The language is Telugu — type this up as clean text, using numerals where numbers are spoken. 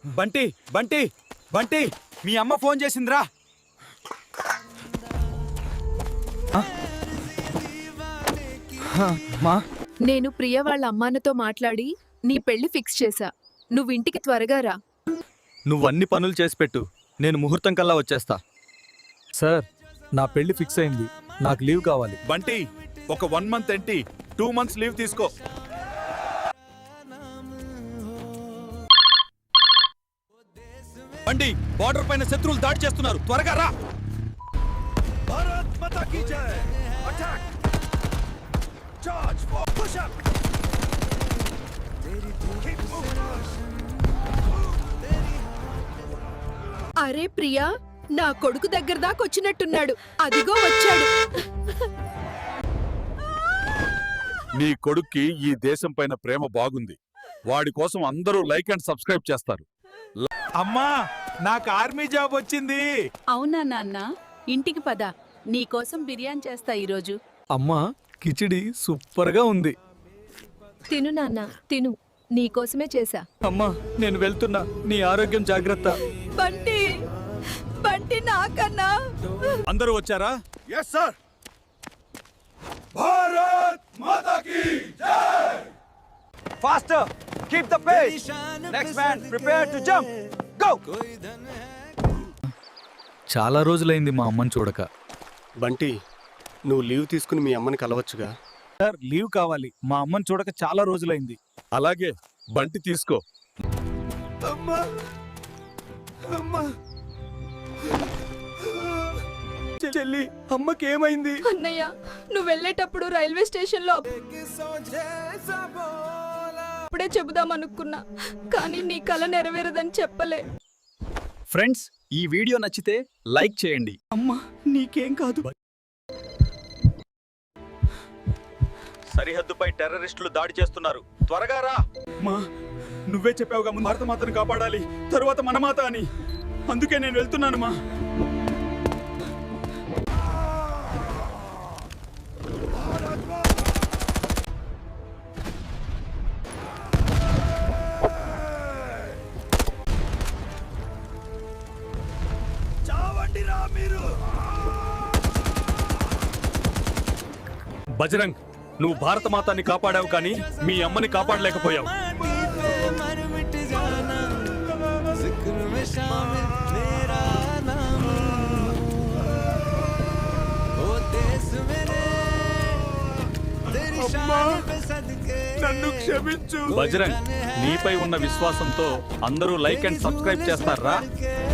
బంటి బంటి బంటి మీ అమ్మ ఫోన్ చేసిందిరా. మా నేను ప్రియ వాళ్ళ అమ్మానతో మాట్లాడి నీ పెళ్లి ఫిక్స్ చేశా. నువ్వు ఇంటికి త్వరగా రా. నువ్వన్ని పనులు చేసి పెట్టు, నేను ముహూర్తం కల్లా వచ్చేస్తా. సార్, నా పెళ్లి ఫిక్స్ అయింది. నాకు లీవ్ కావాలి. బంటి ఒక 1 month ఏంటి 2 months లీవ్ తీసుకో. బండి, బార్డర్ పైన శత్రువులు దాడి చేస్తున్నారు, త్వరగా రా. భారత్ మాతా కీ జై. Attack. Charge for push up. అరే ప్రియా, నా కొడుకు దగ్గర దాకా వచ్చినట్టున్నాడు. అదిగో వచ్చాడు. నీ కొడుక్కి ఈ దేశం పైన ప్రేమ బాగుంది. వాడి కోసం అందరూ లైక్ అండ్ సబ్స్క్రైబ్ చేస్తారు. అమ్మా, నాకు ఆర్మీ జాబ్ వచ్చింది. అవునా నాన్న, ఇంటికి పద, నీకోసం బిర్యానీ చేస్తా ఈరోజు. అమ్మా, కిచిడి సూపర్గా ఉంది. తిను నాన్న, తిను. నీకోసమే చేశా. అమ్మా, నేను వెళ్తున్నా. నీ ఆరోగ్యం జాగ్రత్త. బంటి, బంటి నాకన్నా. అందరూ వచ్చారా? yes sir. భారత్ మాతా కీ జై. Faster, keep the pace. Next man prepare to jump. Go. చాలా రోజులైంది మా అమ్మని చూడక. బంటి, నువ్వు లీవ్ తీసుకుని మీ అమ్మని కలవచ్చుగా. సార్, లీవ్ కావాలి. మా అమ్మని చూడక చాలా రోజులైంది. అలాగే బంటి తీసుకో. చెల్లి, అమ్మకి ఏమైంది? అన్నయ్య, నువ్వు వెళ్ళేటప్పుడు రైల్వే స్టేషన్ లో అప్పుడే చెబుదాం అనుకున్నా, కానీ నీ కల నెరవేరదని చెప్పలే. ఫ్రెండ్స్, ఈ వీడియో నచ్చితే లైక్ చేయండి. అమ్మా, నీకేం కాదు. సరిహద్దుపై టెర్రరిస్టులు దాడి చేస్తున్నారు, త్వరగా రా. మా, నువ్వే చెప్పావుగా ముందు భారత మాతను కాపాడాలి, తరువాత మన మాత అని. అందుకే నేను వెళ్తున్నాను మా. బజరంగ్, నువ్వు భారత మాతాన్ని కాపాడావు, కానీ మీ అమ్మని కాపాడలేకపోయావు. నన్ను క్షమించు. బజరంగ్, నీపై ఉన్న విశ్వాసంతో అందరూ లైక్ అండ్ సబ్స్క్రైబ్ చేస్తారా?